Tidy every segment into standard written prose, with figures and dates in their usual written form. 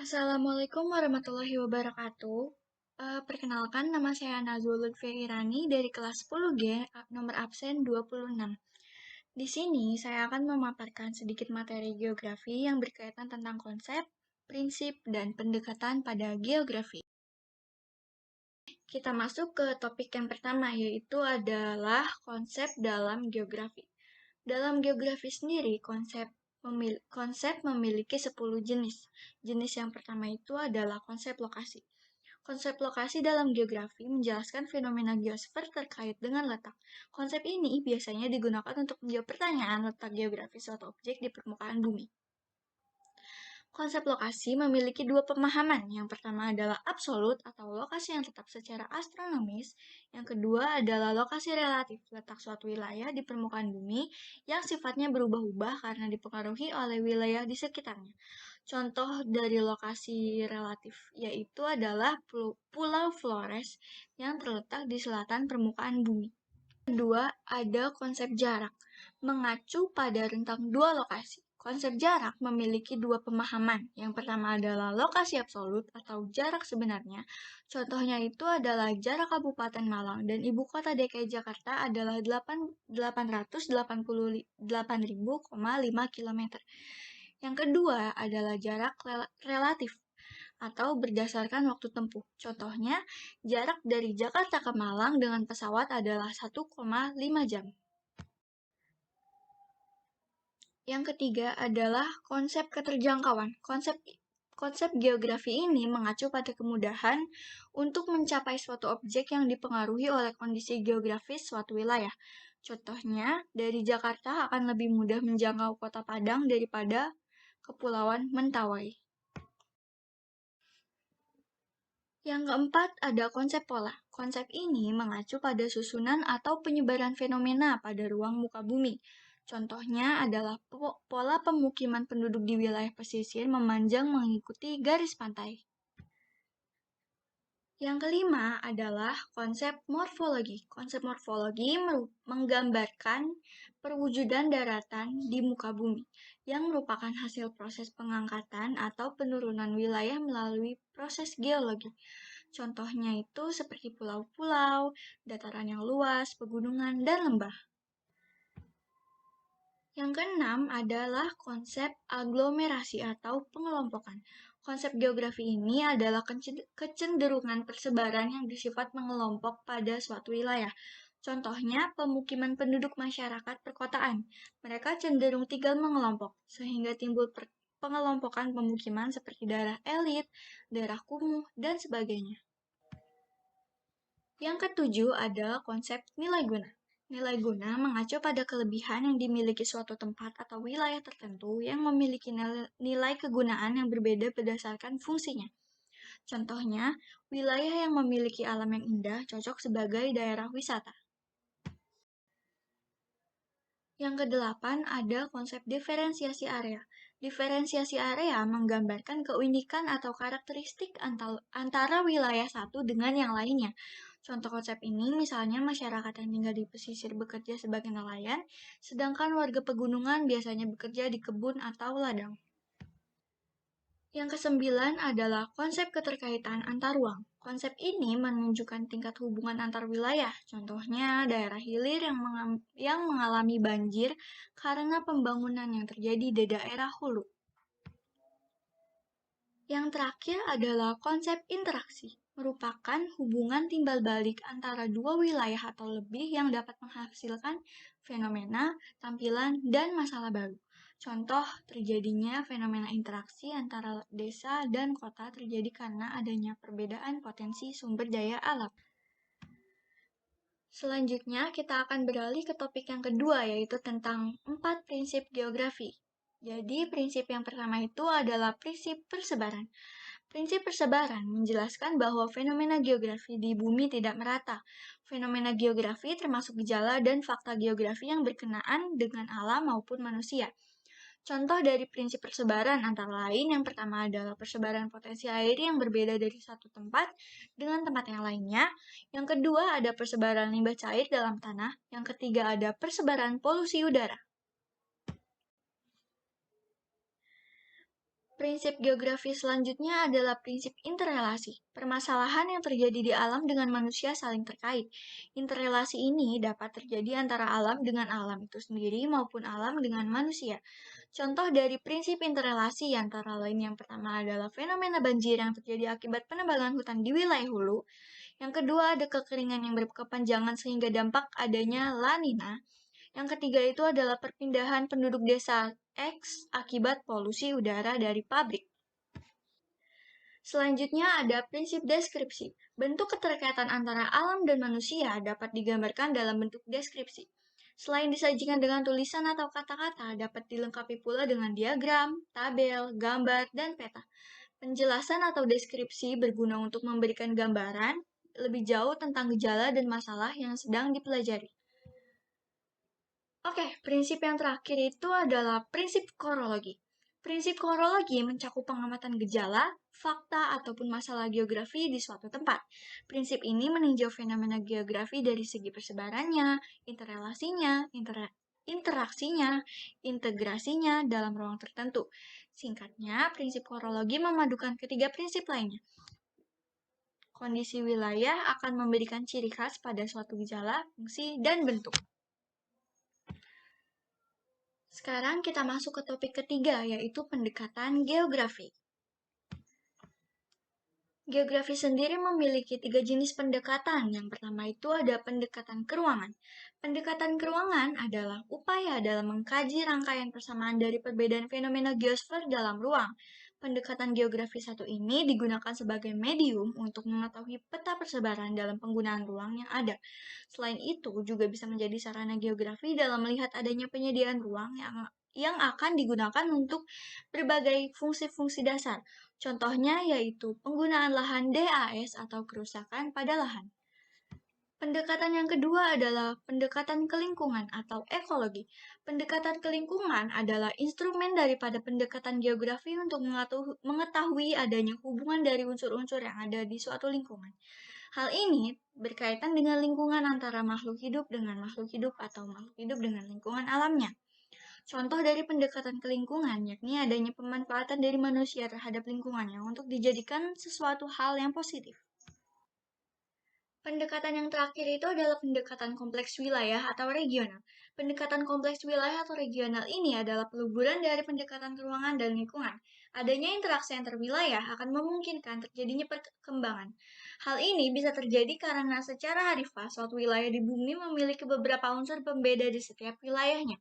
Assalamualaikum warahmatullahi wabarakatuh. Perkenalkan, nama saya Nazwa Lutfi Irani dari kelas 10G, nomor absen 26. Di sini saya akan memaparkan sedikit materi geografi yang berkaitan tentang konsep, prinsip, dan pendekatan pada geografi. Kita masuk ke topik yang pertama, yaitu adalah konsep dalam geografi. Dalam geografi sendiri, konsep memiliki 10 jenis. Jenis yang pertama itu adalah konsep lokasi. Konsep lokasi dalam geografi menjelaskan fenomena geosfer terkait dengan letak. Konsep ini biasanya digunakan untuk menjawab pertanyaan letak geografis suatu objek di permukaan bumi. Konsep lokasi memiliki dua pemahaman. Yang pertama adalah absolut atau lokasi yang tetap secara astronomis. Yang kedua adalah lokasi relatif, letak suatu wilayah di permukaan bumi yang sifatnya berubah-ubah karena dipengaruhi oleh wilayah di sekitarnya. Contoh dari lokasi relatif yaitu adalah Pulau Flores yang terletak di selatan permukaan bumi. Kedua, ada konsep jarak, mengacu pada rentang dua lokasi. Konsep jarak memiliki dua pemahaman. Yang pertama adalah lokasi absolut atau jarak sebenarnya. Contohnya itu adalah jarak Kabupaten Malang dan Ibu Kota DKI Jakarta adalah 888.000,5 km. Yang kedua adalah jarak relatif atau berdasarkan waktu tempuh. Contohnya, jarak dari Jakarta ke Malang dengan pesawat adalah 1,5 jam. Yang ketiga adalah konsep keterjangkauan. Konsep geografi ini mengacu pada kemudahan untuk mencapai suatu objek yang dipengaruhi oleh kondisi geografis suatu wilayah. Contohnya, dari Jakarta akan lebih mudah menjangkau Kota Padang daripada Kepulauan Mentawai. Yang keempat, ada konsep pola. Konsep ini mengacu pada susunan atau penyebaran fenomena pada ruang muka bumi. Contohnya adalah pola pemukiman penduduk di wilayah pesisir memanjang mengikuti garis pantai. Yang kelima adalah konsep morfologi. Konsep morfologi menggambarkan perwujudan daratan di muka bumi yang merupakan hasil proses pengangkatan atau penurunan wilayah melalui proses geologi. Contohnya itu seperti pulau-pulau, dataran yang luas, pegunungan, dan lembah. Yang keenam adalah konsep aglomerasi atau pengelompokan. Konsep geografi ini adalah kecenderungan persebaran yang bersifat mengelompok pada suatu wilayah. Contohnya, pemukiman penduduk masyarakat perkotaan. Mereka cenderung tinggal mengelompok, sehingga timbul pengelompokan pemukiman seperti daerah elit, daerah kumuh, dan sebagainya. Yang ketujuh adalah konsep nilai guna. Nilai guna mengacu pada kelebihan yang dimiliki suatu tempat atau wilayah tertentu yang memiliki nilai kegunaan yang berbeda berdasarkan fungsinya. Contohnya, wilayah yang memiliki alam yang indah cocok sebagai daerah wisata. Yang kedelapan ada konsep diferensiasi area. Diferensiasi area menggambarkan keunikan atau karakteristik antara wilayah satu dengan yang lainnya. Contoh konsep ini misalnya masyarakat yang tinggal di pesisir bekerja sebagai nelayan, sedangkan warga pegunungan biasanya bekerja di kebun atau ladang. Yang kesembilan adalah konsep keterkaitan antar ruang. Konsep ini menunjukkan tingkat hubungan antar wilayah. Contohnya daerah hilir yang mengalami banjir karena pembangunan yang terjadi di daerah hulu. Yang terakhir adalah konsep interaksi, merupakan hubungan timbal balik antara dua wilayah atau lebih yang dapat menghasilkan fenomena, tampilan, dan masalah baru. Contoh terjadinya fenomena interaksi antara desa dan kota terjadi karena adanya perbedaan potensi sumber daya alam. Selanjutnya, kita akan beralih ke topik yang kedua, yaitu tentang 4 prinsip geografi. Jadi, prinsip yang pertama itu adalah prinsip persebaran. Prinsip persebaran menjelaskan bahwa fenomena geografi di bumi tidak merata. Fenomena geografi termasuk gejala dan fakta geografi yang berkenaan dengan alam maupun manusia. Contoh dari prinsip persebaran antara lain yang pertama adalah persebaran potensi air yang berbeda dari satu tempat dengan tempat yang lainnya. Yang kedua ada persebaran limbah cair dalam tanah. Yang ketiga ada persebaran polusi udara. Prinsip geografi selanjutnya adalah prinsip interrelasi. Permasalahan yang terjadi di alam dengan manusia saling terkait. Interrelasi ini dapat terjadi antara alam dengan alam itu sendiri maupun alam dengan manusia. Contoh dari prinsip interrelasi antara lain yang pertama adalah fenomena banjir yang terjadi akibat penebangan hutan di wilayah hulu. Yang kedua ada kekeringan yang berkepanjangan sehingga dampak adanya La Nina. Yang ketiga itu adalah perpindahan penduduk desa X akibat polusi udara dari pabrik. Selanjutnya ada prinsip deskripsi. Bentuk keterkaitan antara alam dan manusia dapat digambarkan dalam bentuk deskripsi. Selain disajikan dengan tulisan atau kata-kata, dapat dilengkapi pula dengan diagram, tabel, gambar, dan peta. Penjelasan atau deskripsi berguna untuk memberikan gambaran lebih jauh tentang gejala dan masalah yang sedang dipelajari. Oke, prinsip yang terakhir itu adalah prinsip korologi. Prinsip korologi mencakup pengamatan gejala, fakta, ataupun masalah geografi di suatu tempat. Prinsip ini meninjau fenomena geografi dari segi persebarannya, interrelasinya, interaksinya, integrasinya dalam ruang tertentu. Singkatnya, prinsip korologi memadukan ketiga prinsip lainnya. Kondisi wilayah akan memberikan ciri khas pada suatu gejala, fungsi, dan bentuk. Sekarang kita masuk ke topik ketiga, yaitu pendekatan geografi. Geografi sendiri memiliki 3 jenis pendekatan. Yang pertama itu ada pendekatan keruangan. Pendekatan keruangan adalah upaya dalam mengkaji rangkaian persamaan dari perbedaan fenomena geosfer dalam ruang. Pendekatan geografi satu ini digunakan sebagai medium untuk mengetahui peta persebaran dalam penggunaan ruang yang ada. Selain itu, juga bisa menjadi sarana geografi dalam melihat adanya penyediaan ruang yang akan digunakan untuk berbagai fungsi-fungsi dasar. Contohnya yaitu penggunaan lahan DAS atau kerusakan pada lahan. Pendekatan yang kedua adalah pendekatan kelingkungan atau ekologi. Pendekatan kelingkungan adalah instrumen daripada pendekatan geografi untuk mengetahui adanya hubungan dari unsur-unsur yang ada di suatu lingkungan. Hal ini berkaitan dengan lingkungan antara makhluk hidup dengan makhluk hidup atau makhluk hidup dengan lingkungan alamnya. Contoh dari pendekatan kelingkungan yakni adanya pemanfaatan dari manusia terhadap lingkungannya untuk dijadikan sesuatu hal yang positif. Pendekatan yang terakhir itu adalah pendekatan kompleks wilayah atau regional. Pendekatan kompleks wilayah atau regional ini adalah peluburan dari pendekatan keruangan dan lingkungan. Adanya interaksi antar wilayah akan memungkinkan terjadinya perkembangan. Hal ini bisa terjadi karena secara harfiah suatu wilayah di bumi memiliki beberapa unsur pembeda di setiap wilayahnya.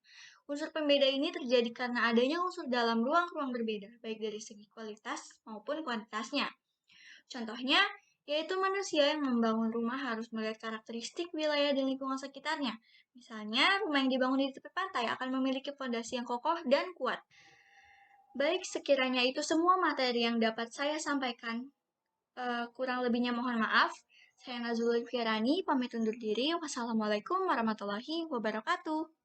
Unsur pembeda ini terjadi karena adanya unsur dalam ruang-ruang berbeda, baik dari segi kualitas maupun kuantitasnya. Contohnya, yaitu manusia yang membangun rumah harus melihat karakteristik wilayah dan lingkungan sekitarnya. Misalnya, rumah yang dibangun di tepi pantai akan memiliki fondasi yang kokoh dan kuat. Baik, sekiranya itu semua materi yang dapat saya sampaikan. Kurang lebihnya mohon maaf. Saya Nazul Firani, pamit undur diri. Wassalamualaikum warahmatullahi wabarakatuh.